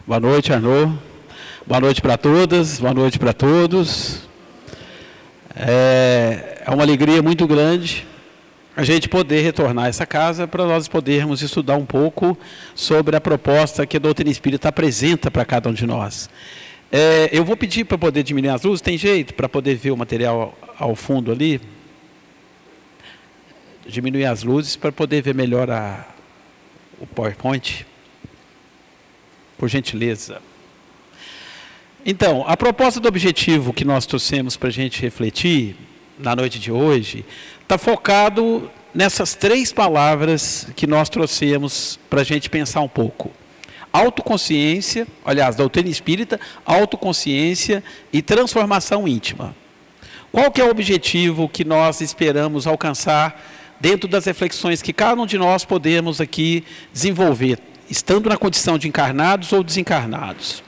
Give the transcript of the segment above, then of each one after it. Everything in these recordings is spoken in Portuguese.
Boa noite, Arnaud. Boa noite para todas, boa noite para todos. É uma alegria muito grande a gente poder retornar a essa casa para nós podermos estudar um pouco sobre a proposta que a doutrina espírita apresenta para cada um de nós. Eu vou pedir para poder diminuir as luzes, tem jeito para poder ver o material ao fundo ali? Diminuir as luzes para poder ver melhor o PowerPoint. Por gentileza. Então, a proposta do objetivo que nós trouxemos para a gente refletir na noite de hoje está focado nessas três palavras que nós trouxemos para a gente pensar um pouco. Autoconsciência, aliás, doutrina espírita, autoconsciência e transformação íntima. Qual que é o objetivo que nós esperamos alcançar dentro das reflexões que cada um de nós podemos aqui desenvolver, estando na condição de encarnados ou desencarnados?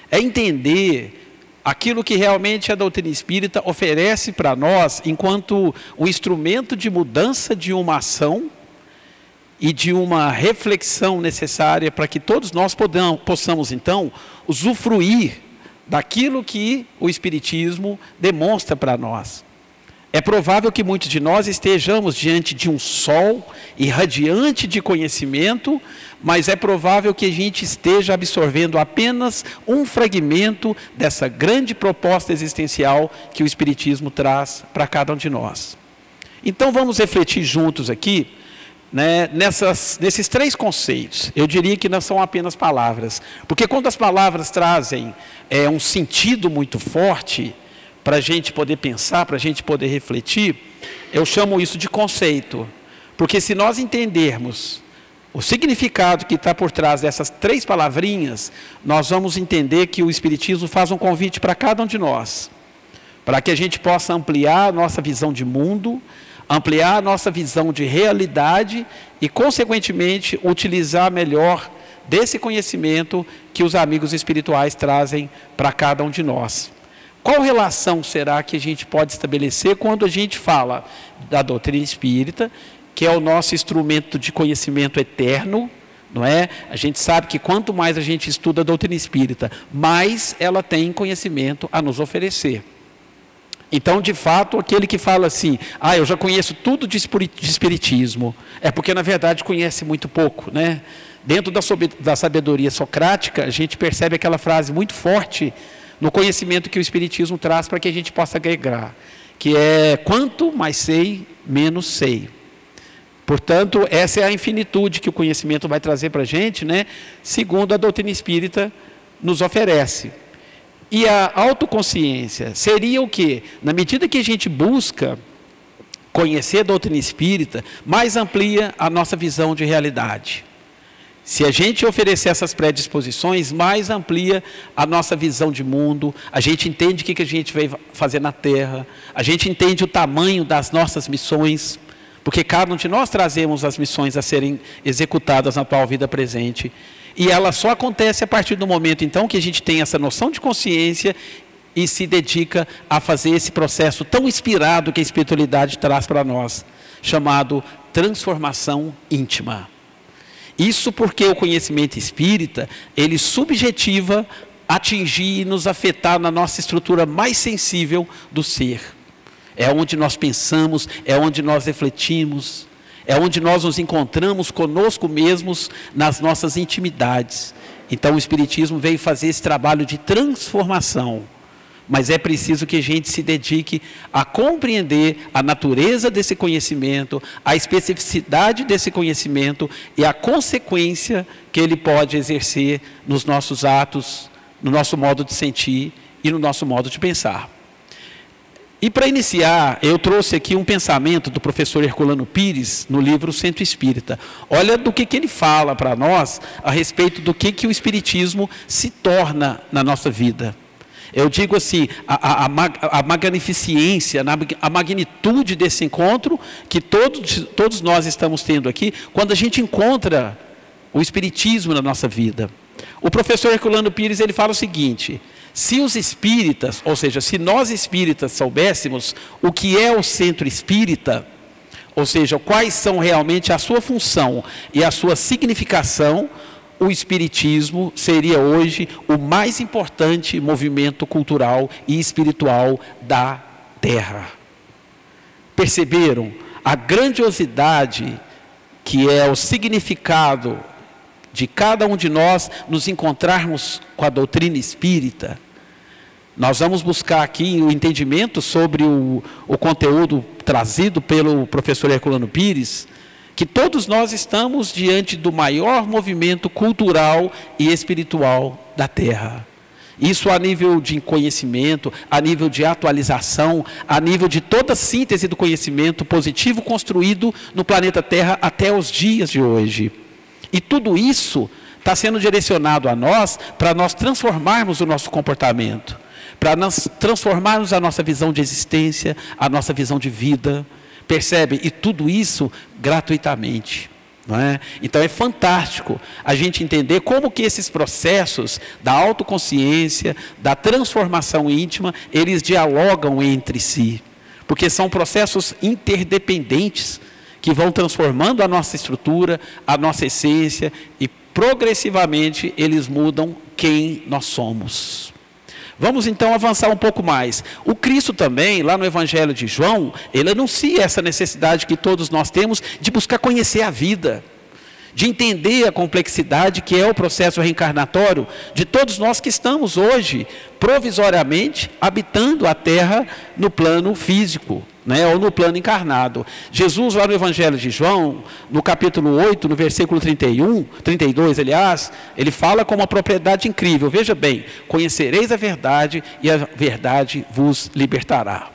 É entender aquilo que realmente a doutrina espírita oferece para nós enquanto um instrumento de mudança de uma ação e de uma reflexão necessária para que todos nós possamos, então, usufruir daquilo que o Espiritismo demonstra para nós. É provável que muitos de nós estejamos diante de um sol irradiante de conhecimento, mas é provável que a gente esteja absorvendo apenas um fragmento dessa grande proposta existencial que o Espiritismo traz para cada um de nós. Então vamos refletir juntos aqui, né, nesses três conceitos. Eu diria que não são apenas palavras, porque quando as palavras trazem um sentido muito forte, para a gente poder pensar, para a gente poder refletir, eu chamo isso de conceito. Porque se nós entendermos o significado que está por trás dessas três palavrinhas, nós vamos entender que o Espiritismo faz um convite para cada um de nós, para que a gente possa ampliar a nossa visão de mundo, ampliar a nossa visão de realidade e, consequentemente, utilizar melhor desse conhecimento que os amigos espirituais trazem para cada um de nós. Qual relação será que a gente pode estabelecer quando a gente fala da doutrina espírita, que é o nosso instrumento de conhecimento eterno, não é? A gente sabe que quanto mais a gente estuda a doutrina espírita, mais ela tem conhecimento a nos oferecer. Então, de fato, aquele que fala assim, eu já conheço tudo de espiritismo, é porque na verdade conhece muito pouco, né? Dentro da sabedoria socrática, a gente percebe aquela frase muito forte no conhecimento que o Espiritismo traz para que a gente possa agregar, que é: quanto mais sei, menos sei. Portanto, essa é a infinitude que o conhecimento vai trazer para a gente, né? Segundo a doutrina espírita nos oferece. E a autoconsciência seria o quê? Na medida que a gente busca conhecer a doutrina espírita, mais amplia a nossa visão de realidade. Se a gente oferecer essas predisposições, mais amplia a nossa visão de mundo, a gente entende o que a gente veio fazer na Terra, a gente entende o tamanho das nossas missões, porque cada um de nós trazemos as missões a serem executadas na atual vida presente, e ela só acontece a partir do momento, então, que a gente tem essa noção de consciência e se dedica a fazer esse processo tão inspirado que a espiritualidade traz para nós, chamado transformação íntima. Isso porque o conhecimento espírita, ele subjetiva atingir e nos afetar na nossa estrutura mais sensível do ser. É onde nós pensamos, é onde nós refletimos, é onde nós nos encontramos conosco mesmos nas nossas intimidades. Então o Espiritismo veio fazer esse trabalho de transformação. Mas é preciso que a gente se dedique a compreender a natureza desse conhecimento, a especificidade desse conhecimento e a consequência que ele pode exercer nos nossos atos, no nosso modo de sentir e no nosso modo de pensar. E para iniciar, eu trouxe aqui um pensamento do professor Herculano Pires, no livro Centro Espírita. Olha do que ele fala para nós a respeito do que o Espiritismo se torna na nossa vida. Eu digo assim, a magnificência, a magnitude desse encontro que todos nós estamos tendo aqui, quando a gente encontra o Espiritismo na nossa vida. O professor Herculano Pires, ele fala o seguinte: se os espíritas, ou seja, se nós espíritas soubéssemos o que é o centro espírita, ou seja, quais são realmente a sua função e a sua significação, o espiritismo seria hoje o mais importante movimento cultural e espiritual da Terra. Perceberam a grandiosidade que é o significado de cada um de nós nos encontrarmos com a doutrina espírita? Nós vamos buscar aqui o entendimento sobre o conteúdo trazido pelo professor Herculano Pires, que todos nós estamos diante do maior movimento cultural e espiritual da Terra. Isso a nível de conhecimento, a nível de atualização, a nível de toda a síntese do conhecimento positivo construído no planeta Terra até os dias de hoje. E tudo isso está sendo direcionado a nós para nós transformarmos o nosso comportamento, para nós transformarmos a nossa visão de existência, a nossa visão de vida. Percebe? E tudo isso gratuitamente. Não é? Então é fantástico a gente entender como que esses processos da autoconsciência, da transformação íntima, eles dialogam entre si. Porque são processos interdependentes que vão transformando a nossa estrutura, a nossa essência, e progressivamente eles mudam quem nós somos. Vamos então avançar um pouco mais. O Cristo também, lá no Evangelho de João, ele anuncia essa necessidade que todos nós temos de buscar conhecer a vida, de entender a complexidade que é o processo reencarnatório de todos nós que estamos hoje, provisoriamente, habitando a Terra no plano físico, né, ou no plano encarnado. Jesus, lá no Evangelho de João, no capítulo 8, no versículo 32, aliás, ele fala com uma propriedade incrível. Veja bem: conhecereis a verdade e a verdade vos libertará.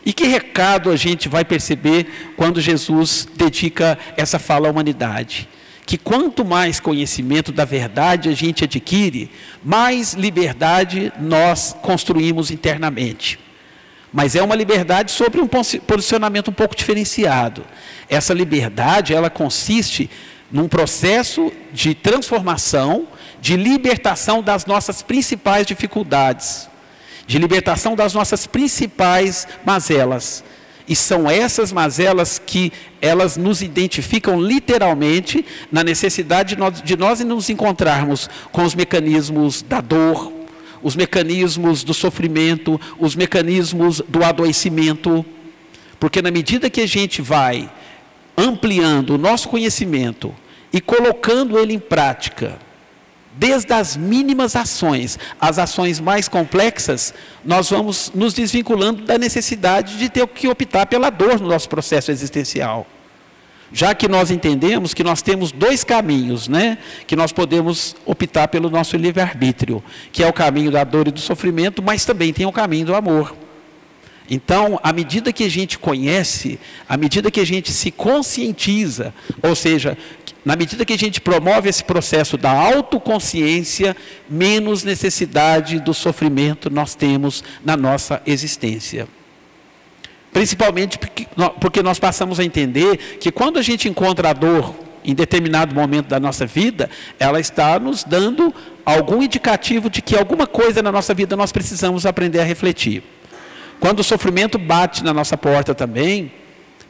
E que recado a gente vai perceber quando Jesus dedica essa fala à humanidade? Que quanto mais conhecimento da verdade a gente adquire, mais liberdade nós construímos internamente. Mas é uma liberdade sobre um posicionamento um pouco diferenciado. Essa liberdade, ela consiste num processo de transformação, de libertação das nossas principais dificuldades, de libertação das nossas principais mazelas. E são essas mazelas que elas nos identificam literalmente na necessidade de nós nos encontrarmos com os mecanismos da dor, os mecanismos do sofrimento, os mecanismos do adoecimento. Porque na medida que a gente vai ampliando o nosso conhecimento e colocando ele em prática, desde as mínimas ações, as ações mais complexas, nós vamos nos desvinculando da necessidade de ter que optar pela dor no nosso processo existencial. Já que nós entendemos que nós temos dois caminhos, né, que nós podemos optar pelo nosso livre-arbítrio, que é o caminho da dor e do sofrimento, mas também tem o caminho do amor. Então, à medida que a gente conhece, à medida que a gente se conscientiza, ou seja, na medida que a gente promove esse processo da autoconsciência, menos necessidade do sofrimento nós temos na nossa existência. Principalmente porque nós passamos a entender que quando a gente encontra a dor em determinado momento da nossa vida, ela está nos dando algum indicativo de que alguma coisa na nossa vida nós precisamos aprender a refletir. Quando o sofrimento bate na nossa porta também,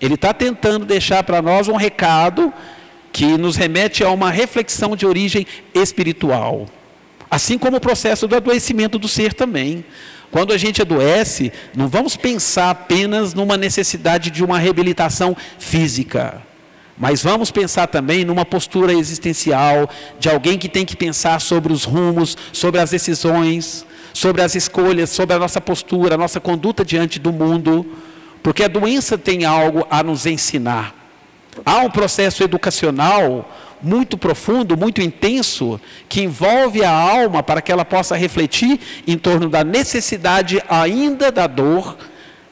ele está tentando deixar para nós um recado que nos remete a uma reflexão de origem espiritual. Assim como o processo do adoecimento do ser também. Quando a gente adoece, não vamos pensar apenas numa necessidade de uma reabilitação física, mas vamos pensar também numa postura existencial, de alguém que tem que pensar sobre os rumos, sobre as decisões, sobre as escolhas, sobre a nossa postura, a nossa conduta diante do mundo, porque a doença tem algo a nos ensinar. Há um processo educacional muito profundo, muito intenso, que envolve a alma para que ela possa refletir em torno da necessidade ainda da dor,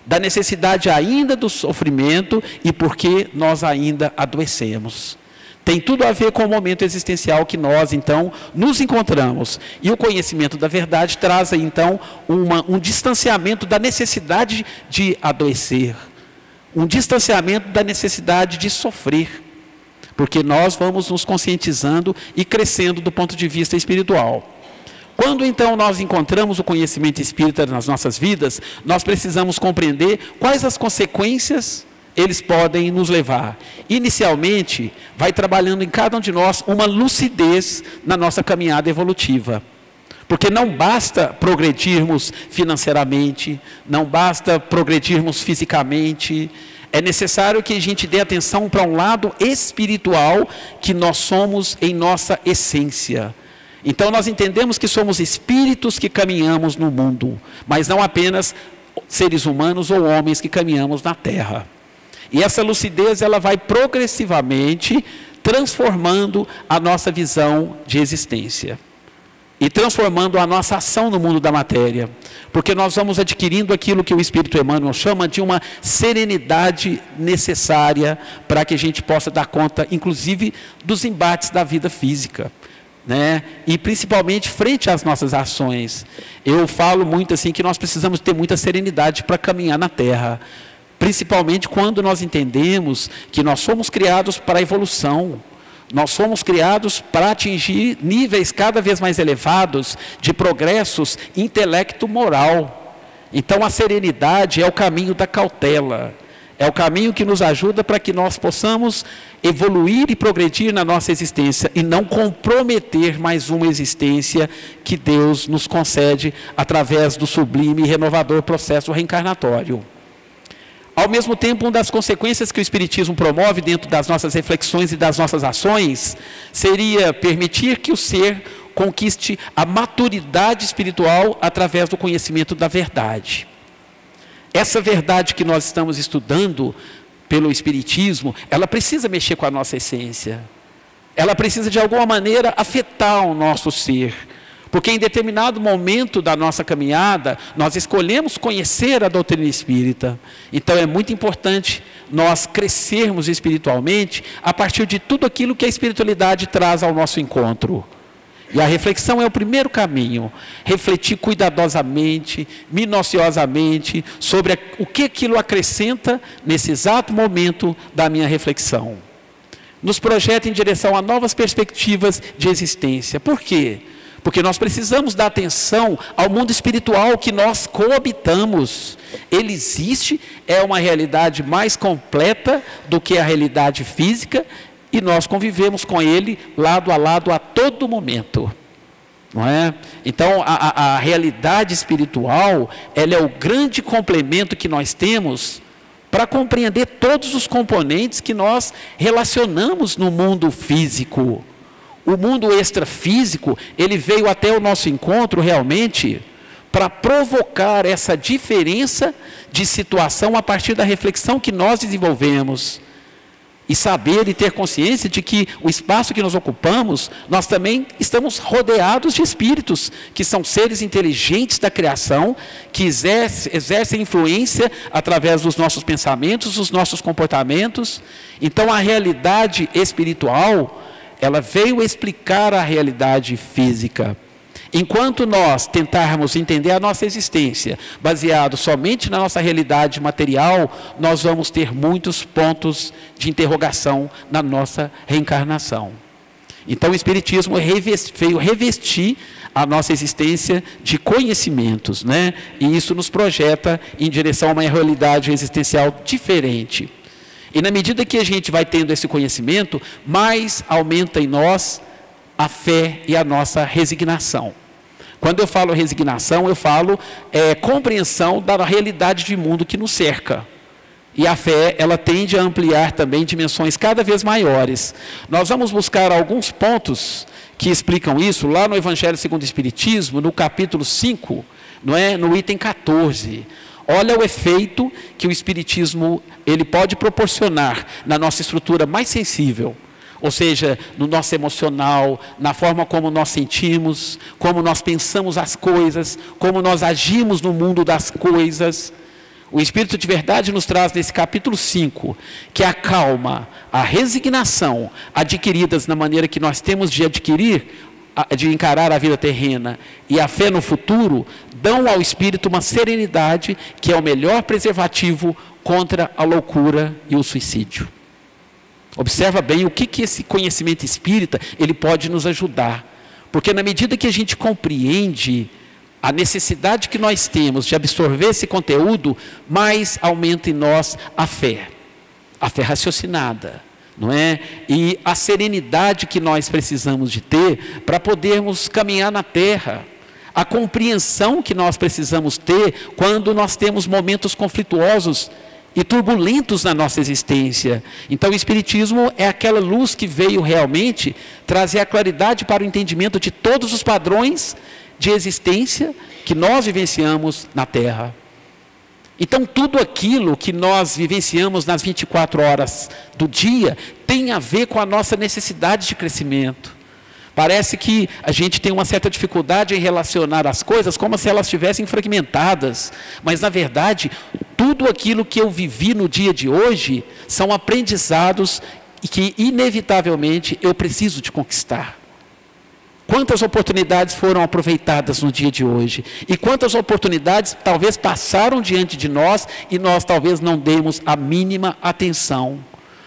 da necessidade ainda do sofrimento e porque nós ainda adoecemos. Tem tudo a ver com o momento existencial que nós, então, nos encontramos. E o conhecimento da verdade traz, então, um distanciamento da necessidade de adoecer, um distanciamento da necessidade de sofrer, porque nós vamos nos conscientizando e crescendo do ponto de vista espiritual. Quando então nós encontramos o conhecimento espírita nas nossas vidas, nós precisamos compreender quais as consequências eles podem nos levar? Inicialmente, vai trabalhando em cada um de nós uma lucidez na nossa caminhada evolutiva. Porque não basta progredirmos financeiramente, não basta progredirmos fisicamente, é necessário que a gente dê atenção para um lado espiritual que nós somos em nossa essência. Então nós entendemos que somos espíritos que caminhamos no mundo, mas não apenas seres humanos ou homens que caminhamos na terra. E essa lucidez ela vai progressivamente transformando a nossa visão de existência. E transformando a nossa ação no mundo da matéria. Porque nós vamos adquirindo aquilo que o Espírito Emmanuel chama de uma serenidade necessária para que a gente possa dar conta, inclusive, dos embates da vida física. Né? E principalmente frente às nossas ações. Eu falo muito assim que nós precisamos ter muita serenidade para caminhar na Terra. Principalmente quando nós entendemos que nós somos criados para a evolução. Nós somos criados para atingir níveis cada vez mais elevados de progressos intelecto-moral. Então a serenidade é o caminho da cautela. É o caminho que nos ajuda para que nós possamos evoluir e progredir na nossa existência e não comprometer mais uma existência que Deus nos concede através do sublime e renovador processo reencarnatório. Ao mesmo tempo, uma das consequências que o Espiritismo promove dentro das nossas reflexões e das nossas ações seria permitir que o ser conquiste a maturidade espiritual através do conhecimento da verdade. Essa verdade que nós estamos estudando pelo Espiritismo, ela precisa mexer com a nossa essência. Ela precisa de alguma maneira afetar o nosso ser. Porque em determinado momento da nossa caminhada, nós escolhemos conhecer a doutrina espírita. Então é muito importante nós crescermos espiritualmente a partir de tudo aquilo que a espiritualidade traz ao nosso encontro. E a reflexão é o primeiro caminho. Refletir cuidadosamente, minuciosamente, sobre o que aquilo acrescenta nesse exato momento da minha reflexão. Nos projeta em direção a novas perspectivas de existência. Por quê? Porque nós precisamos dar atenção ao mundo espiritual que nós coabitamos. Ele existe, é uma realidade mais completa do que a realidade física, e nós convivemos com ele lado a todo momento. Não é? Então, a realidade espiritual, ela é o grande complemento que nós temos para compreender todos os componentes que nós relacionamos no mundo físico. O mundo extrafísico, ele veio até o nosso encontro realmente para provocar essa diferença de situação a partir da reflexão que nós desenvolvemos. E saber e ter consciência de que o espaço que nós ocupamos, nós também estamos rodeados de espíritos, que são seres inteligentes da criação, que exercem influência através dos nossos pensamentos, dos nossos comportamentos. Então a realidade espiritual, ela veio explicar a realidade física. Enquanto nós tentarmos entender a nossa existência, baseado somente na nossa realidade material, nós vamos ter muitos pontos de interrogação na nossa reencarnação. Então o Espiritismo veio revestir a nossa existência de conhecimentos, né? E isso nos projeta em direção a uma realidade existencial diferente. E na medida que a gente vai tendo esse conhecimento, mais aumenta em nós a fé e a nossa resignação. Quando eu falo resignação, eu falo compreensão da realidade de mundo que nos cerca. E a fé, ela tende a ampliar também dimensões cada vez maiores. Nós vamos buscar alguns pontos que explicam isso, lá no Evangelho segundo o Espiritismo, no capítulo 5, não é? No item 14. Olha o efeito que o Espiritismo ele pode proporcionar na nossa estrutura mais sensível. Ou seja, no nosso emocional, na forma como nós sentimos, como nós pensamos as coisas, como nós agimos no mundo das coisas. O Espírito de Verdade nos traz nesse capítulo 5, que a calma, a resignação adquiridas na maneira que nós temos de adquirir, de encarar a vida terrena e a fé no futuro, dão ao Espírito uma serenidade que é o melhor preservativo contra a loucura e o suicídio. Observa bem o que esse conhecimento espírita ele pode nos ajudar. Porque na medida que a gente compreende a necessidade que nós temos de absorver esse conteúdo, mais aumenta em nós a fé. a fé raciocinada, não é? E a serenidade que nós precisamos de ter para podermos caminhar na terra, a compreensão que nós precisamos ter quando nós temos momentos conflituosos e turbulentos na nossa existência. Então o Espiritismo é aquela luz que veio realmente trazer a claridade para o entendimento de todos os padrões de existência que nós vivenciamos na terra. Então tudo aquilo que nós vivenciamos nas 24 horas do dia tem a ver com a nossa necessidade de crescimento. Parece que a gente tem uma certa dificuldade em relacionar as coisas como se elas estivessem fragmentadas. Mas, na verdade, tudo aquilo que eu vivi no dia de hoje são aprendizados que, inevitavelmente, eu preciso de conquistar. Quantas oportunidades foram aproveitadas no dia de hoje? E quantas oportunidades talvez passaram diante de nós e nós talvez não demos a mínima atenção.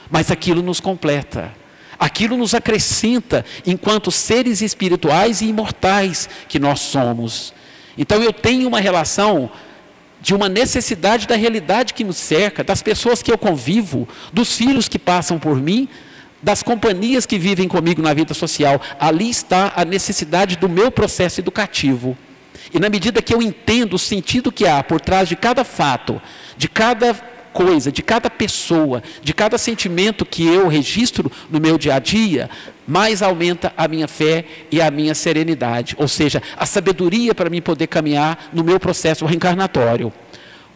Mas aquilo nos completa. Aquilo nos acrescenta enquanto seres espirituais e imortais que nós somos. Então eu tenho uma relação de uma necessidade da realidade que nos cerca, das pessoas que eu convivo, dos filhos que passam por mim, das companhias que vivem comigo na vida social. Ali está a necessidade do meu processo educativo. E na medida que eu entendo o sentido que há por trás de cada fato, de cada coisa, de cada pessoa, de cada sentimento que eu registro no meu dia a dia, mais aumenta a minha fé e a minha serenidade, ou seja, a sabedoria para mim poder caminhar no meu processo reencarnatório.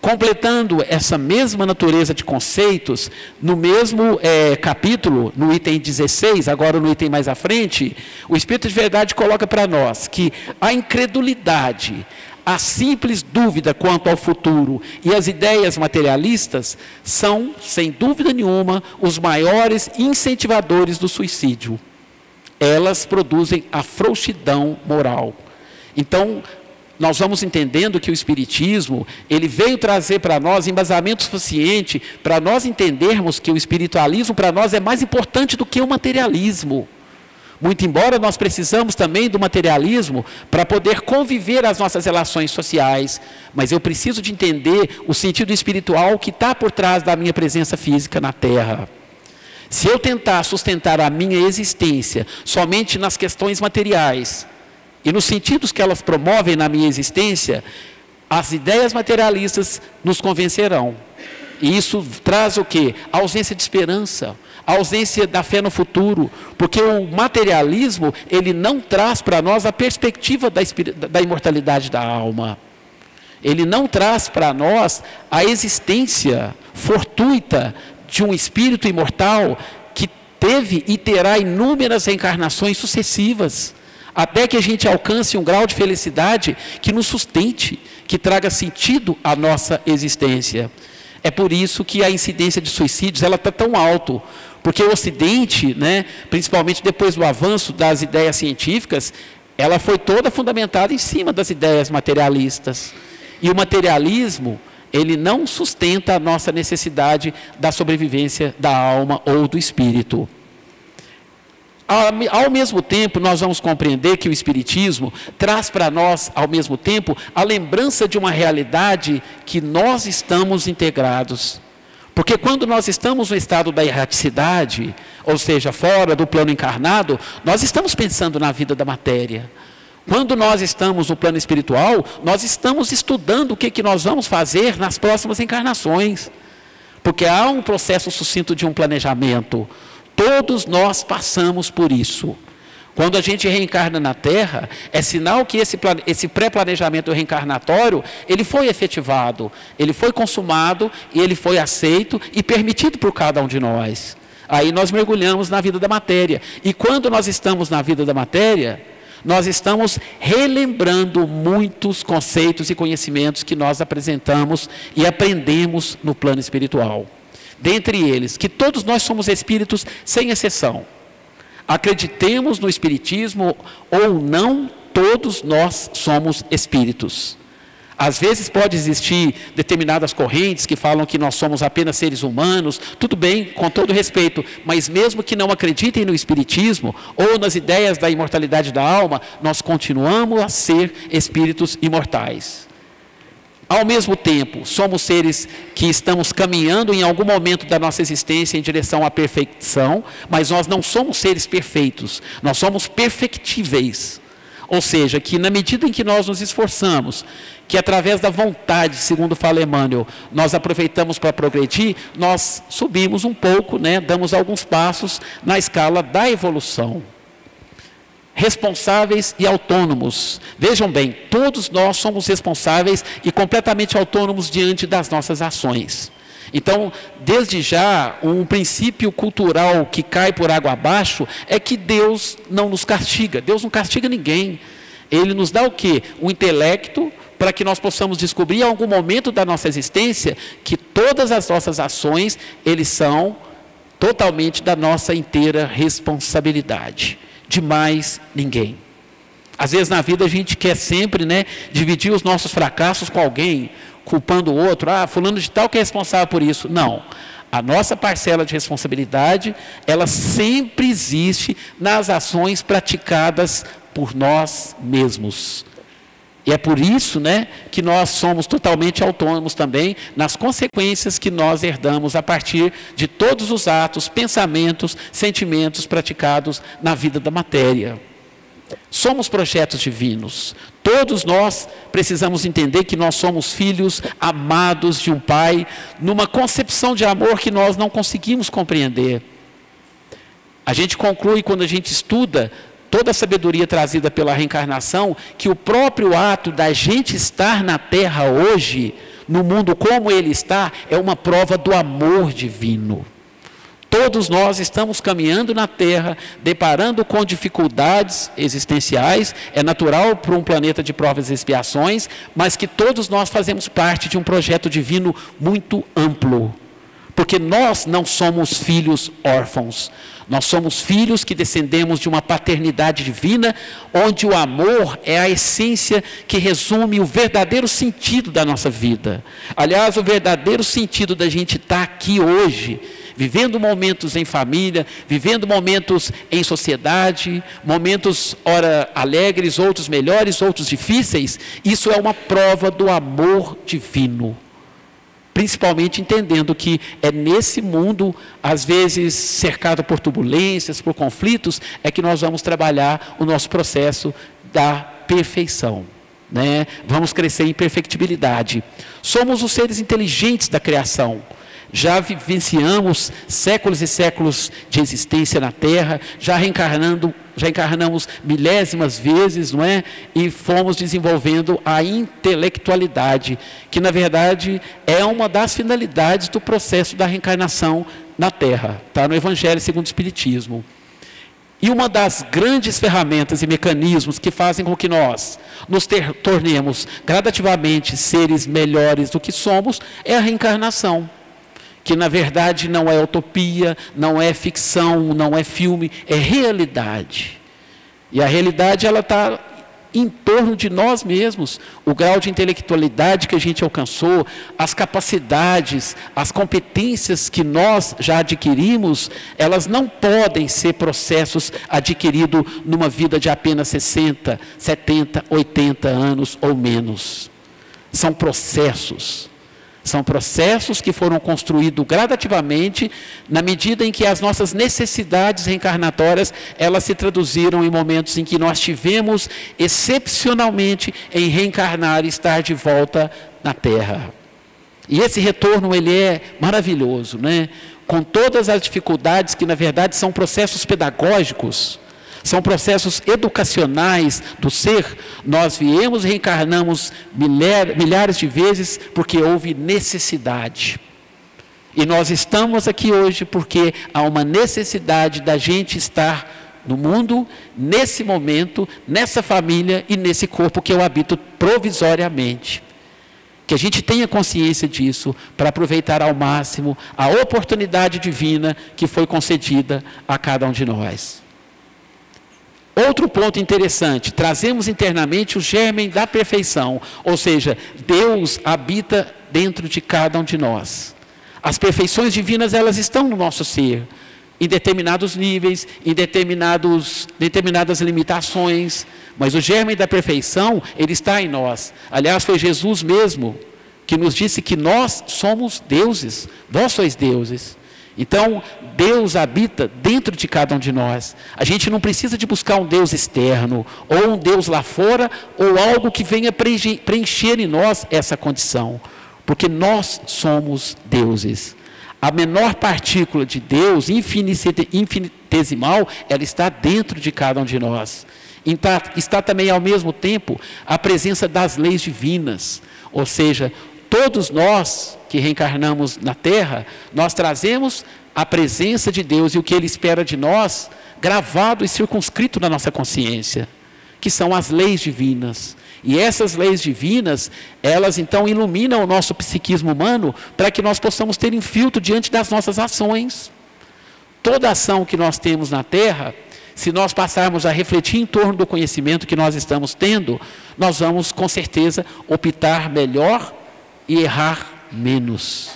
Completando essa mesma natureza de conceitos, no mesmo capítulo, no item 16, agora no item mais à frente, o Espírito de Verdade coloca para nós que a incredulidade, a simples dúvida quanto ao futuro e as ideias materialistas são, sem dúvida nenhuma, os maiores incentivadores do suicídio. Elas produzem a frouxidão moral. Então, nós vamos entendendo que o Espiritismo, ele veio trazer para nós embasamento suficiente para nós entendermos que o espiritualismo para nós é mais importante do que o materialismo. Muito embora nós precisamos também do materialismo para poder conviver as nossas relações sociais, mas eu preciso de entender o sentido espiritual que está por trás da minha presença física na Terra. Se eu tentar sustentar a minha existência somente nas questões materiais e nos sentidos que elas promovem na minha existência, as ideias materialistas nos convencerão. E isso traz o quê? A ausência de esperança, a ausência da fé no futuro, porque o materialismo, ele não traz para nós a perspectiva da imortalidade da alma. Ele não traz para nós a existência fortuita de um espírito imortal que teve e terá inúmeras reencarnações sucessivas, até que a gente alcance um grau de felicidade que nos sustente, que traga sentido à nossa existência. É por isso que a incidência de suicídios ela está tão alto, porque o Ocidente, né, principalmente depois do avanço das ideias científicas, ela foi toda fundamentada em cima das ideias materialistas. E o materialismo, ele não sustenta a nossa necessidade da sobrevivência da alma ou do espírito. Ao mesmo tempo, nós vamos compreender que o Espiritismo traz para nós, ao mesmo tempo, a lembrança de uma realidade que nós estamos integrados. Porque quando nós estamos no estado da erraticidade, ou seja, fora do plano encarnado, nós estamos pensando na vida da matéria. Quando nós estamos no plano espiritual, nós estamos estudando o que nós vamos fazer nas próximas encarnações. Porque há um processo sucinto de um planejamento. Todos nós passamos por isso. Quando a gente reencarna na Terra, é sinal que esse pré-planejamento reencarnatório, ele foi efetivado, ele foi consumado, e ele foi aceito e permitido por cada um de nós. Aí nós mergulhamos na vida da matéria. E quando nós estamos na vida da matéria, nós estamos relembrando muitos conceitos e conhecimentos que nós apresentamos e aprendemos no plano espiritual. Dentre eles, que todos nós somos espíritos sem exceção. Acreditemos no espiritismo ou não, todos nós somos espíritos. Às vezes pode existir determinadas correntes que falam que nós somos apenas seres humanos, tudo bem, com todo respeito, mas mesmo que não acreditem no espiritismo ou nas ideias da imortalidade da alma, nós continuamos a ser espíritos imortais. Ao mesmo tempo, somos seres que estamos caminhando em algum momento da nossa existência em direção à perfeição, mas nós não somos seres perfeitos, nós somos perfectíveis. Ou seja, que na medida em que nós nos esforçamos, que através da vontade, segundo fala Emmanuel, nós aproveitamos para progredir, nós subimos um pouco, né, damos alguns passos na escala da evolução. Responsáveis e autônomos. Vejam bem, todos nós somos responsáveis e completamente autônomos diante das nossas ações. Então, desde já, um princípio cultural que cai por água abaixo é que Deus não nos castiga. Deus não castiga ninguém. Ele nos dá o quê? O intelecto para que nós possamos descobrir em algum momento da nossa existência que todas as nossas ações, eles são totalmente da nossa inteira responsabilidade. De mais ninguém. Às vezes na vida a gente quer sempre, né, dividir os nossos fracassos com alguém, culpando o outro, fulano de tal que é responsável por isso. Não, a nossa parcela de responsabilidade, ela sempre existe nas ações praticadas por nós mesmos. E é por isso, né, que nós somos totalmente autônomos também nas consequências que nós herdamos a partir de todos os atos, pensamentos, sentimentos praticados na vida da matéria. Somos projetos divinos. Todos nós precisamos entender que nós somos filhos amados de um Pai, numa concepção de amor que nós não conseguimos compreender. A gente conclui quando a gente estuda toda a sabedoria trazida pela reencarnação, que o próprio ato da gente estar na Terra hoje, no mundo como ele está, é uma prova do amor divino. Todos nós estamos caminhando na Terra, deparando com dificuldades existenciais, é natural para um planeta de provas e expiações, mas que todos nós fazemos parte de um projeto divino muito amplo. Porque nós não somos filhos órfãos, nós somos filhos que descendemos de uma paternidade divina, onde o amor é a essência que resume o verdadeiro sentido da nossa vida. Aliás, o verdadeiro sentido da gente estar aqui hoje, vivendo momentos em família, vivendo momentos em sociedade, momentos ora alegres, outros melhores, outros difíceis, isso é uma prova do amor divino. Principalmente entendendo que é nesse mundo, às vezes cercado por turbulências, por conflitos, é que nós vamos trabalhar o nosso processo da perfeição, né? Vamos crescer em perfectibilidade. Somos os seres inteligentes da criação. Já vivenciamos séculos e séculos de existência na Terra, já encarnamos milésimas vezes, não é? E fomos desenvolvendo a intelectualidade, que na verdade é uma das finalidades do processo da reencarnação na Terra. Está no Evangelho segundo o Espiritismo. E uma das grandes ferramentas e mecanismos que fazem com que nós nos tornemos gradativamente seres melhores do que somos é a reencarnação. Que na verdade não é utopia, não é ficção, não é filme, é realidade. E a realidade ela está em torno de nós mesmos. O grau de intelectualidade que a gente alcançou, as capacidades, as competências que nós já adquirimos, elas não podem ser processos adquiridos numa vida de apenas 60, 70, 80 anos ou menos. São processos. São processos que foram construídos gradativamente, na medida em que as nossas necessidades reencarnatórias, elas se traduziram em momentos em que nós tivemos, excepcionalmente, em reencarnar e estar de volta na Terra. E esse retorno, ele é maravilhoso, né? Com todas as dificuldades que, na verdade, são processos pedagógicos, são processos educacionais do ser. Nós viemos e reencarnamos milhares de vezes porque houve necessidade. E nós estamos aqui hoje porque há uma necessidade da gente estar no mundo, nesse momento, nessa família e nesse corpo que eu habito provisoriamente. Que a gente tenha consciência disso para aproveitar ao máximo a oportunidade divina que foi concedida a cada um de nós. Outro ponto interessante, trazemos internamente o germen da perfeição, ou seja, Deus habita dentro de cada um de nós. As perfeições divinas, elas estão no nosso ser, em determinados níveis, em determinadas limitações, mas o germen da perfeição, ele está em nós. Aliás, foi Jesus mesmo que nos disse que nós somos deuses, vós sois deuses. Então, Deus habita dentro de cada um de nós. A gente não precisa de buscar um Deus externo, ou um Deus lá fora, ou algo que venha preencher em nós essa condição. Porque nós somos deuses. A menor partícula de Deus, infinitesimal, ela está dentro de cada um de nós. Está também, ao mesmo tempo, a presença das leis divinas. Ou seja, todos nós que reencarnamos na Terra, nós trazemos a presença de Deus e o que Ele espera de nós, gravado e circunscrito na nossa consciência, que são as leis divinas. E essas leis divinas, elas então iluminam o nosso psiquismo humano para que nós possamos ter um filtro diante das nossas ações. Toda ação que nós temos na Terra, se nós passarmos a refletir em torno do conhecimento que nós estamos tendo, nós vamos com certeza optar melhor e errar menos.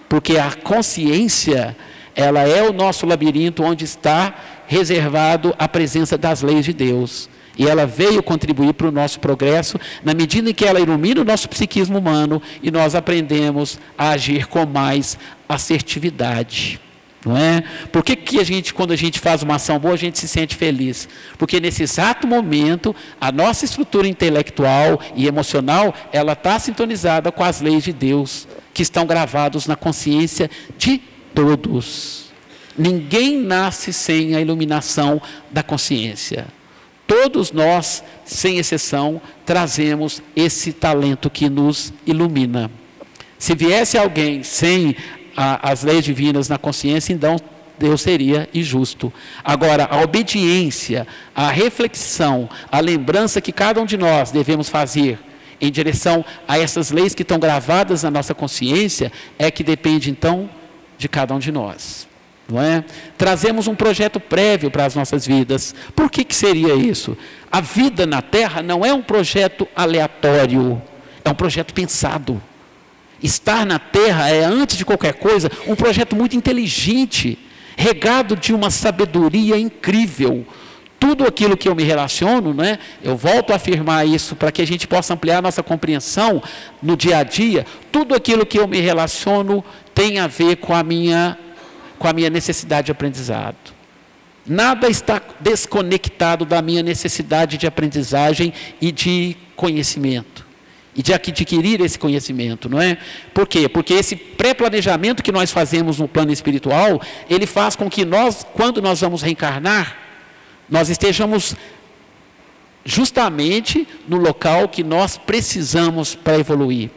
Porque a consciência, ela é o nosso labirinto onde está reservado a presença das leis de Deus. E ela veio contribuir para o nosso progresso, na medida em que ela ilumina o nosso psiquismo humano e nós aprendemos a agir com mais assertividade. Não é? Por que quando a gente faz uma ação boa, a gente se sente feliz? Porque nesse exato momento, a nossa estrutura intelectual e emocional, ela está sintonizada com as leis de Deus, que estão gravados na consciência de todos. Ninguém nasce sem a iluminação da consciência. Todos nós, sem exceção, trazemos esse talento que nos ilumina. Se viesse alguém sem as leis divinas na consciência, então Deus seria injusto. Agora, a obediência, a reflexão, a lembrança que cada um de nós devemos fazer em direção a essas leis que estão gravadas na nossa consciência, é que depende então de cada um de nós. Não é? Trazemos um projeto prévio para as nossas vidas. Por que seria isso? A vida na Terra não é um projeto aleatório, é um projeto pensado. Estar na Terra é, antes de qualquer coisa, um projeto muito inteligente, regado de uma sabedoria incrível. Tudo aquilo que eu me relaciono, né, eu volto a afirmar isso para que a gente possa ampliar a nossa compreensão no dia a dia, tudo aquilo que eu me relaciono tem a ver com a minha necessidade de aprendizado. Nada está desconectado da minha necessidade de aprendizagem e de conhecimento. E de adquirir esse conhecimento, não é? Por quê? Porque esse pré-planejamento que nós fazemos no plano espiritual, ele faz com que nós, quando nós vamos reencarnar, nós estejamos justamente no local que nós precisamos para evoluir.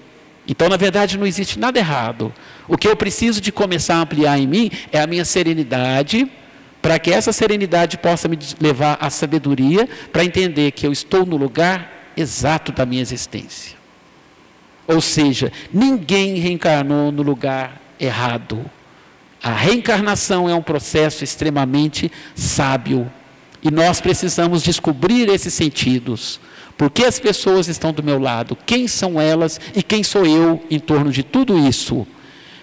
Então, na verdade, não existe nada errado. O que eu preciso de começar a ampliar em mim é a minha serenidade, para que essa serenidade possa me levar à sabedoria, para entender que eu estou no lugar exato da minha existência. Ou seja, ninguém reencarnou no lugar errado. A reencarnação é um processo extremamente sábio. E nós precisamos descobrir esses sentidos. Por que as pessoas estão do meu lado? Quem são elas e quem sou eu em torno de tudo isso?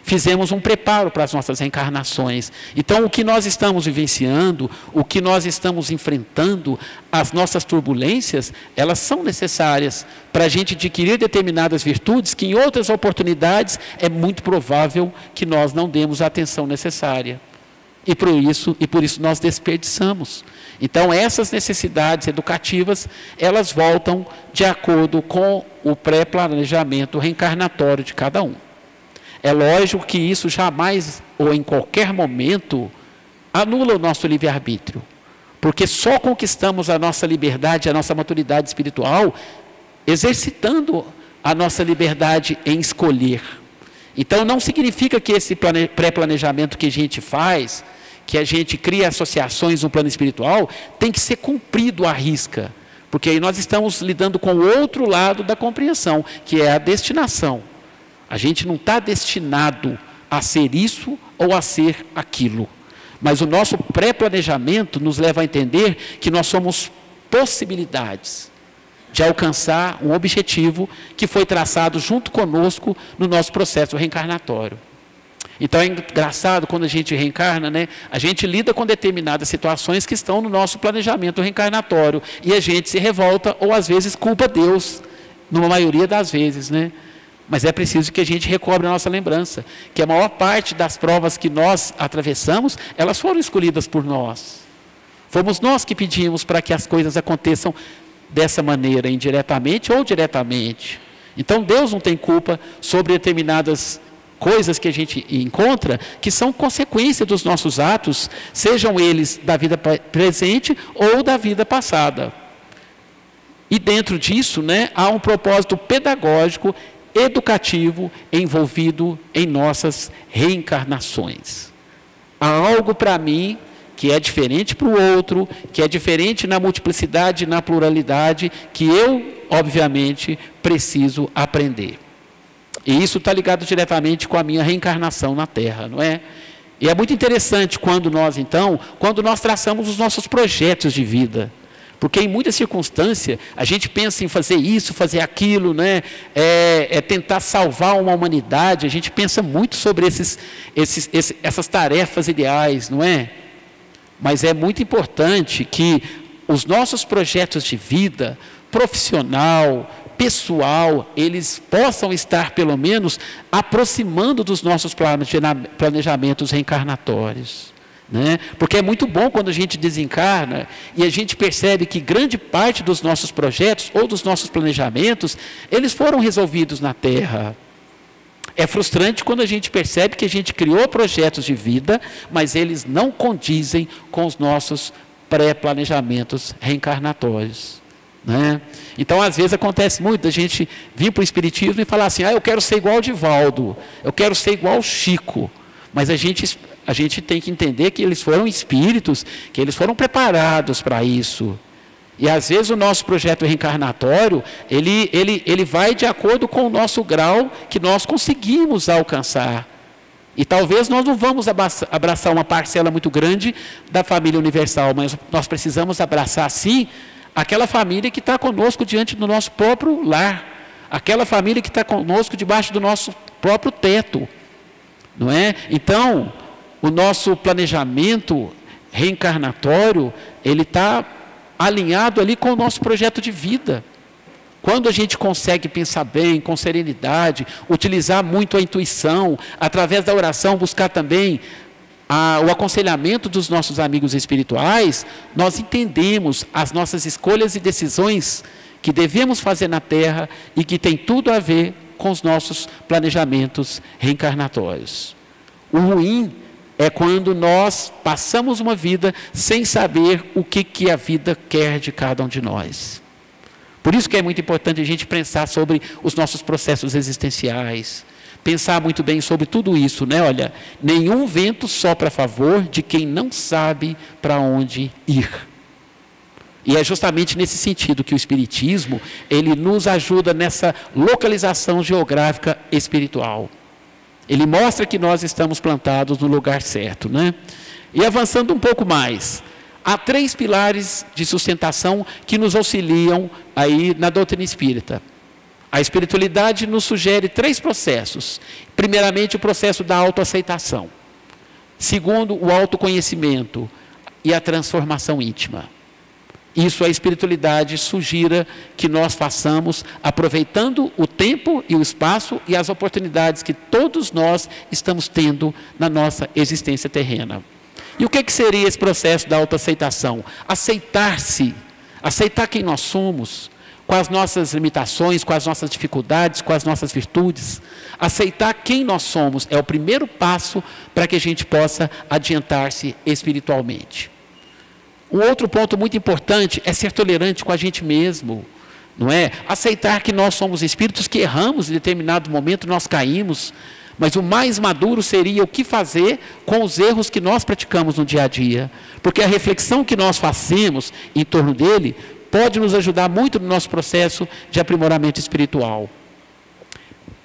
Fizemos um preparo para as nossas reencarnações. Então, o que nós estamos vivenciando, o que nós estamos enfrentando, as nossas turbulências, elas são necessárias para a gente adquirir determinadas virtudes que em outras oportunidades é muito provável que nós não demos a atenção necessária. E por isso nós desperdiçamos. Então, essas necessidades educativas, elas voltam de acordo com o pré-planejamento reencarnatório de cada um. É lógico que isso jamais, ou em qualquer momento, anula o nosso livre-arbítrio. Porque só conquistamos a nossa liberdade, a nossa maturidade espiritual, exercitando a nossa liberdade em escolher. Então, não significa que esse pré-planejamento que a gente faz, que a gente cria associações no plano espiritual, tem que ser cumprido à risca. Porque aí nós estamos lidando com o outro lado da compreensão, que é a destinação. A gente não está destinado a ser isso ou a ser aquilo. Mas o nosso pré-planejamento nos leva a entender que nós somos possibilidades de alcançar um objetivo que foi traçado junto conosco no nosso processo reencarnatório. Então é engraçado quando a gente reencarna, né? A gente lida com determinadas situações que estão no nosso planejamento reencarnatório e a gente se revolta ou às vezes culpa Deus, numa maioria das vezes, né? mas é preciso que a gente recobre a nossa lembrança, que a maior parte das provas que nós atravessamos, elas foram escolhidas por nós. Fomos nós que pedimos para que as coisas aconteçam dessa maneira, indiretamente ou diretamente. Então Deus não tem culpa sobre determinadas coisas que a gente encontra, que são consequência dos nossos atos, sejam eles da vida presente ou da vida passada. E dentro disso, né, há um propósito pedagógico, educativo, envolvido em nossas reencarnações. Há algo para mim que é diferente para o outro, que é diferente na multiplicidade, na pluralidade, que eu, obviamente, preciso aprender. E isso está ligado diretamente com a minha reencarnação na Terra, não é? E é muito interessante quando nós, então, quando nós traçamos os nossos projetos de vida. Porque em muitas circunstâncias, a gente pensa em fazer isso, fazer aquilo, né? Tentar salvar uma humanidade, a gente pensa muito sobre essas tarefas ideais, não é? Mas é muito importante que os nossos projetos de vida, profissional, pessoal, eles possam estar, pelo menos, aproximando dos nossos planejamentos reencarnatórios. Né? Porque é muito bom quando a gente desencarna e a gente percebe que grande parte dos nossos projetos ou dos nossos planejamentos, eles foram resolvidos na Terra. É frustrante quando a gente percebe que a gente criou projetos de vida, mas eles não condizem com os nossos pré-planejamentos reencarnatórios. Né? Então, às vezes, acontece muito a gente vir para o Espiritismo e falar assim, eu quero ser igual ao Divaldo, eu quero ser igual ao Chico. Mas a gente tem que entender que eles foram espíritos, que eles foram preparados para isso. E às vezes o nosso projeto reencarnatório, ele vai de acordo com o nosso grau que nós conseguimos alcançar. E talvez nós não vamos abraçar uma parcela muito grande da família universal, mas nós precisamos abraçar, sim, aquela família que está conosco diante do nosso próprio lar. Aquela família que está conosco debaixo do nosso próprio teto. Não é? Então, o nosso planejamento reencarnatório, ele está alinhado ali com o nosso projeto de vida. Quando a gente consegue pensar bem, com serenidade, utilizar muito a intuição, através da oração, buscar também o aconselhamento dos nossos amigos espirituais, nós entendemos as nossas escolhas e decisões que devemos fazer na Terra e que tem tudo a ver com os nossos planejamentos reencarnatórios. O ruim é quando nós passamos uma vida sem saber o que a vida quer de cada um de nós. Por isso que é muito importante a gente pensar sobre os nossos processos existenciais, pensar muito bem sobre tudo isso, né? Olha, nenhum vento sopra a favor de quem não sabe para onde ir. E é justamente nesse sentido que o Espiritismo, ele nos ajuda nessa localização geográfica espiritual. Ele mostra que nós estamos plantados no lugar certo, né? E avançando um pouco mais, há 3 pilares de sustentação que nos auxiliam aí na doutrina espírita. A espiritualidade nos sugere 3 processos. Primeiramente, o processo da autoaceitação. Segundo, o autoconhecimento e a transformação íntima. Isso a espiritualidade sugira que nós façamos, aproveitando o tempo e o espaço e as oportunidades que todos nós estamos tendo na nossa existência terrena. E o que seria esse processo da autoaceitação? Aceitar-se, aceitar quem nós somos, com as nossas limitações, com as nossas dificuldades, com as nossas virtudes. Aceitar quem nós somos é o primeiro passo para que a gente possa adiantar-se espiritualmente. Um outro ponto muito importante é ser tolerante com a gente mesmo, não é? Aceitar que nós somos espíritos que erramos em determinado momento, nós caímos, mas o mais maduro seria o que fazer com os erros que nós praticamos no dia a dia, porque a reflexão que nós fazemos em torno dele pode nos ajudar muito no nosso processo de aprimoramento espiritual.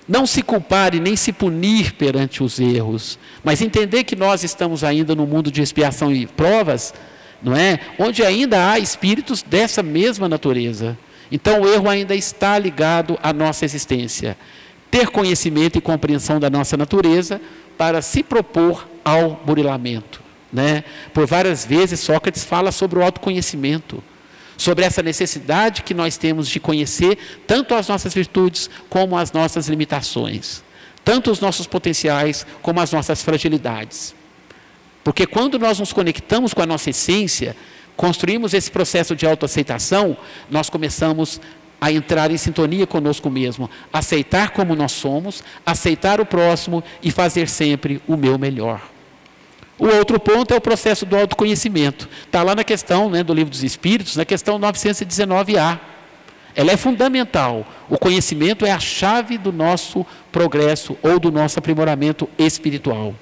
Não se culpar e nem se punir perante os erros, mas entender que nós estamos ainda no mundo de expiação e provas, não é? Onde ainda há espíritos dessa mesma natureza. Então o erro ainda está ligado à nossa existência. Ter conhecimento e compreensão da nossa natureza para se propor ao burilamento, né? Por várias vezes Sócrates fala sobre o autoconhecimento, sobre essa necessidade que nós temos de conhecer tanto as nossas virtudes como as nossas limitações, tanto os nossos potenciais como as nossas fragilidades. Porque quando nós nos conectamos com a nossa essência, construímos esse processo de autoaceitação, nós começamos a entrar em sintonia conosco mesmo, aceitar como nós somos, aceitar o próximo e fazer sempre o meu melhor. O outro ponto é o processo do autoconhecimento. Está lá na questão, do Livro dos Espíritos, na questão 919A. Ela é fundamental. O conhecimento é a chave do nosso progresso ou do nosso aprimoramento espiritual.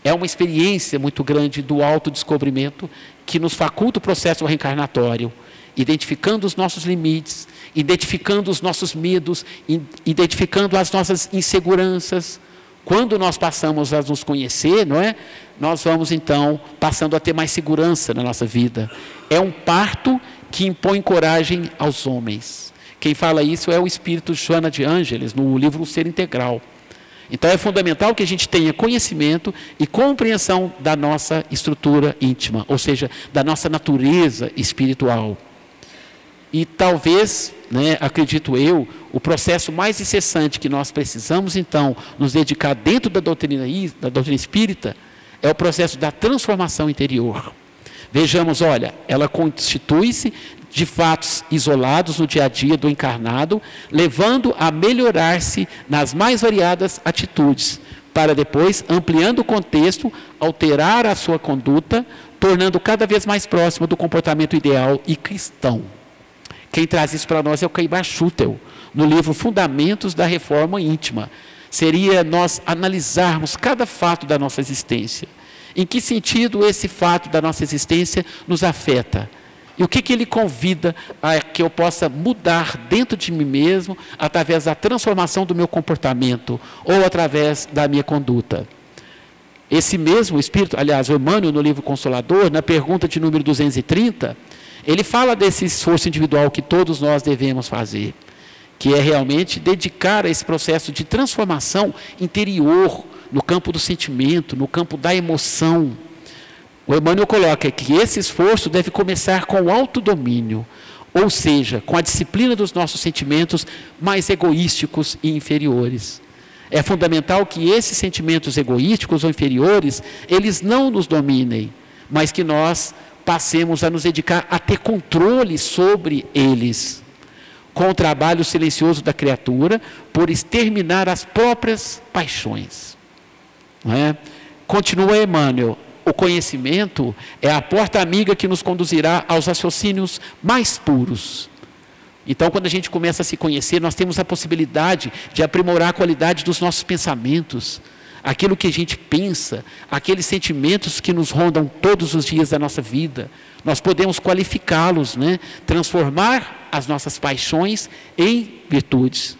É uma experiência muito grande do autodescobrimento que nos faculta o processo reencarnatório, identificando os nossos limites, identificando os nossos medos, identificando as nossas inseguranças. Quando nós passamos a nos conhecer, nós vamos então passando a ter mais segurança na nossa vida. É um parto que impõe coragem aos homens. Quem fala isso é o espírito Joana de Ângeles, no livro O Ser Integral. Então é fundamental que a gente tenha conhecimento e compreensão da nossa estrutura íntima, ou seja, da nossa natureza espiritual. E talvez, acredito eu, o processo mais incessante que nós precisamos, então, nos dedicar dentro da doutrina espírita, é o processo da transformação interior. Vejamos, ela constitui-se de fatos isolados no dia a dia do encarnado, levando a melhorar-se nas mais variadas atitudes, para depois, ampliando o contexto, alterar a sua conduta, tornando cada vez mais próxima do comportamento ideal e cristão. Quem traz isso para nós é o Caibar Schutel, no livro Fundamentos da Reforma Íntima. Seria nós analisarmos cada fato da nossa existência. Em que sentido esse fato da nossa existência nos afeta? E o que ele convida a que eu possa mudar dentro de mim mesmo, através da transformação do meu comportamento, ou através da minha conduta? Esse mesmo Espírito, aliás, o Emmanuel, no livro Consolador, na pergunta de número 230, ele fala desse esforço individual que todos nós devemos fazer, que é realmente dedicar a esse processo de transformação interior, no campo do sentimento, no campo da emoção. O Emmanuel coloca que esse esforço deve começar com o autodomínio, ou seja, com a disciplina dos nossos sentimentos mais egoísticos e inferiores. É fundamental que esses sentimentos egoísticos ou inferiores, eles não nos dominem, mas que nós passemos a nos dedicar a ter controle sobre eles, com o trabalho silencioso da criatura, por exterminar as próprias paixões. Continua Emmanuel, o conhecimento é a porta amiga que nos conduzirá aos raciocínios mais puros. Então, quando a gente começa a se conhecer, nós temos a possibilidade de aprimorar a qualidade dos nossos pensamentos, aquilo que a gente pensa, aqueles sentimentos que nos rondam todos os dias da nossa vida. Nós podemos qualificá-los, transformar as nossas paixões em virtudes.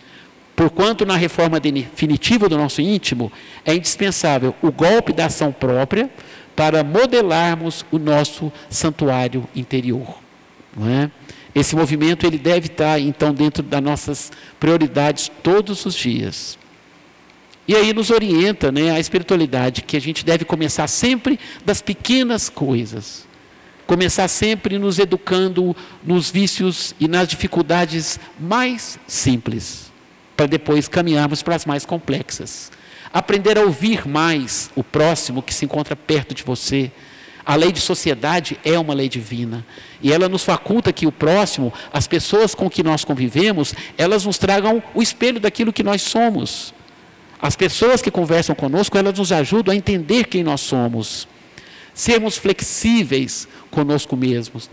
Porquanto na reforma definitiva do nosso íntimo, é indispensável o golpe da ação própria para modelarmos o nosso santuário interior. Esse movimento ele deve estar, então, dentro das nossas prioridades todos os dias. E aí nos orienta a espiritualidade, que a gente deve começar sempre das pequenas coisas. Começar sempre nos educando nos vícios e nas dificuldades mais simples, para depois caminharmos para as mais complexas. Aprender a ouvir mais o próximo que se encontra perto de você. A lei de sociedade é uma lei divina. E ela nos faculta que o próximo, as pessoas com que nós convivemos, elas nos tragam o espelho daquilo que nós somos. As pessoas que conversam conosco, elas nos ajudam a entender quem nós somos. Sermos flexíveis conosco mesmos,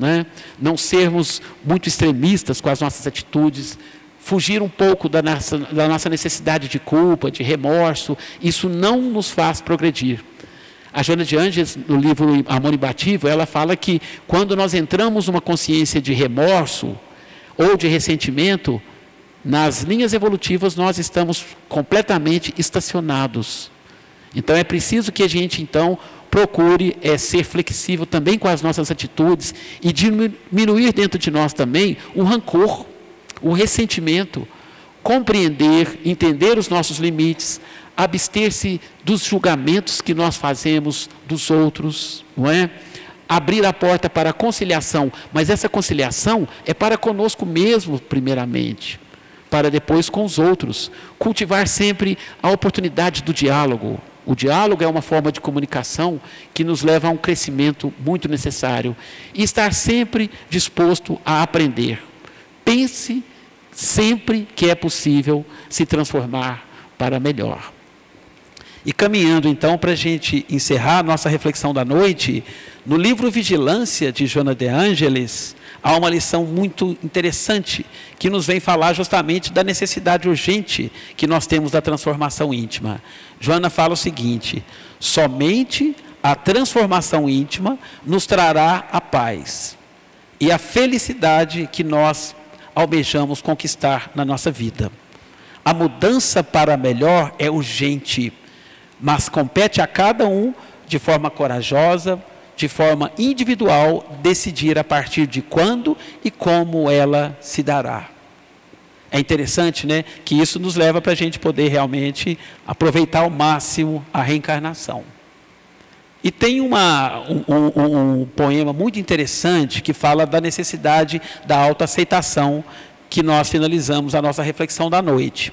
Não sermos muito extremistas com as nossas atitudes, fugir um pouco da nossa necessidade de culpa, de remorso. Isso não nos faz progredir. A Joana de Ângeles, no livro Amor Imbatível, ela fala que quando nós entramos numa consciência de remorso ou de ressentimento, nas linhas evolutivas nós estamos completamente estacionados. Então é preciso que a gente então procure ser flexível também com as nossas atitudes e diminuir dentro de nós também o rancor, o ressentimento, compreender, entender os nossos limites, abster-se dos julgamentos que nós fazemos dos outros, abrir a porta para a conciliação, mas essa conciliação é para conosco mesmo, primeiramente, para depois com os outros. Cultivar sempre a oportunidade do diálogo. O diálogo é uma forma de comunicação que nos leva a um crescimento muito necessário. E estar sempre disposto a aprender. Pense sempre que é possível se transformar para melhor. E caminhando então para a gente encerrar a nossa reflexão da noite, no livro Vigilância de Joana de Ângeles, há uma lição muito interessante que nos vem falar justamente da necessidade urgente que nós temos da transformação íntima. Joana fala o seguinte: somente a transformação íntima nos trará a paz e a felicidade que nós almejamos conquistar na nossa vida. A mudança para melhor é urgente, mas compete a cada um, de forma corajosa, de forma individual, decidir a partir de quando e como ela se dará. É interessante, né, que isso nos leva para a gente poder realmente aproveitar ao máximo a reencarnação. E tem um poema muito interessante que fala da necessidade da autoaceitação, que nós finalizamos a nossa reflexão da noite.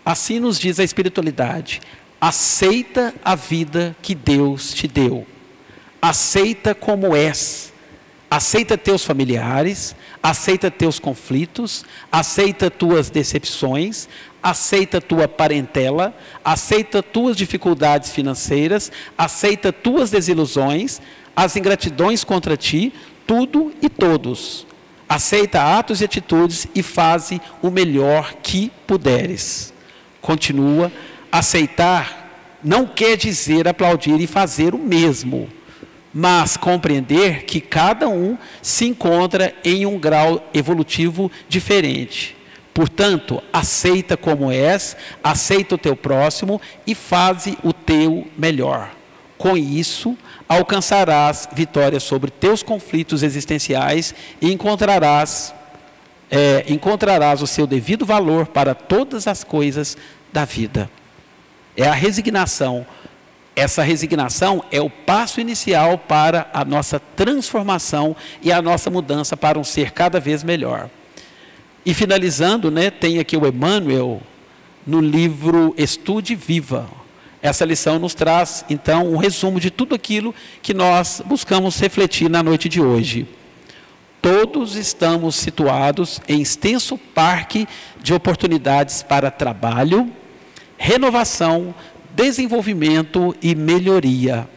Assim nos diz a espiritualidade: aceita a vida que Deus te deu. Aceita como és. Aceita teus familiares, aceita teus conflitos, aceita tuas decepções, aceita tua parentela, aceita tuas dificuldades financeiras, aceita tuas desilusões, as ingratidões contra ti, tudo e todos. Aceita atos e atitudes e faze o melhor que puderes. Continua: aceitar não quer dizer aplaudir e fazer o mesmo, mas compreender que cada um se encontra em um grau evolutivo diferente. Portanto, aceita como és, aceita o teu próximo e faze o teu melhor. Com isso, alcançarás vitória sobre teus conflitos existenciais e encontrarás o seu devido valor para todas as coisas da vida. É a resignação. Essa resignação é o passo inicial para a nossa transformação e a nossa mudança para um ser cada vez melhor. E finalizando, né, tem aqui o Emmanuel, no livro Estude Viva. Essa lição nos traz, então, um resumo de tudo aquilo que nós buscamos refletir na noite de hoje. Todos estamos situados em extenso parque de oportunidades para trabalho, renovação, desenvolvimento e melhoria.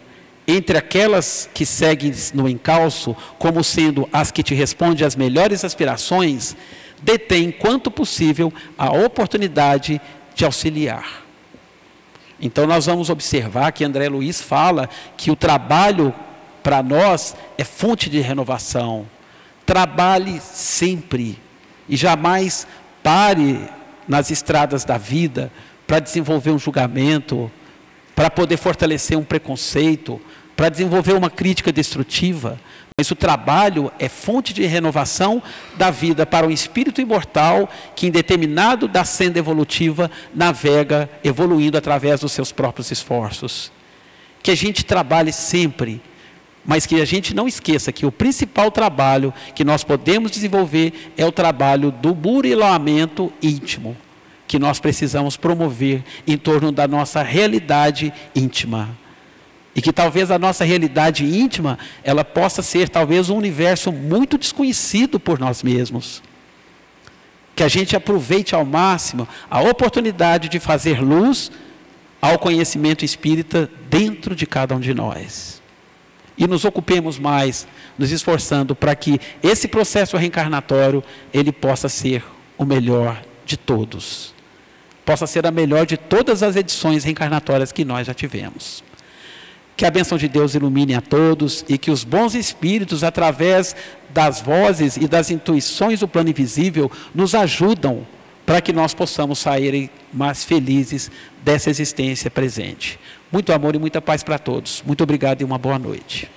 Entre aquelas que seguem no encalço, como sendo as que te respondem às melhores aspirações, detém, quanto possível, a oportunidade de auxiliar. Então, nós vamos observar que André Luiz fala que o trabalho, para nós, é fonte de renovação. Trabalhe sempre e jamais pare nas estradas da vida para desenvolver um julgamento, para poder fortalecer um preconceito, para desenvolver uma crítica destrutiva. Mas o trabalho é fonte de renovação da vida para um espírito imortal que, em determinado da senda evolutiva, navega evoluindo através dos seus próprios esforços. Que a gente trabalhe sempre, mas que a gente não esqueça que o principal trabalho que nós podemos desenvolver é o trabalho do burilamento íntimo, que nós precisamos promover em torno da nossa realidade íntima. E que talvez a nossa realidade íntima, ela possa ser talvez um universo muito desconhecido por nós mesmos. Que a gente aproveite ao máximo a oportunidade de fazer luz ao conhecimento espírita dentro de cada um de nós. E nos ocupemos mais, nos esforçando para que esse processo reencarnatório, ele possa ser o melhor de todos. Possa ser a melhor de todas as edições reencarnatórias que nós já tivemos. Que a bênção de Deus ilumine a todos e que os bons espíritos, através das vozes e das intuições do plano invisível, nos ajudam para que nós possamos sair mais felizes dessa existência presente. Muito amor e muita paz para todos. Muito obrigado e uma boa noite.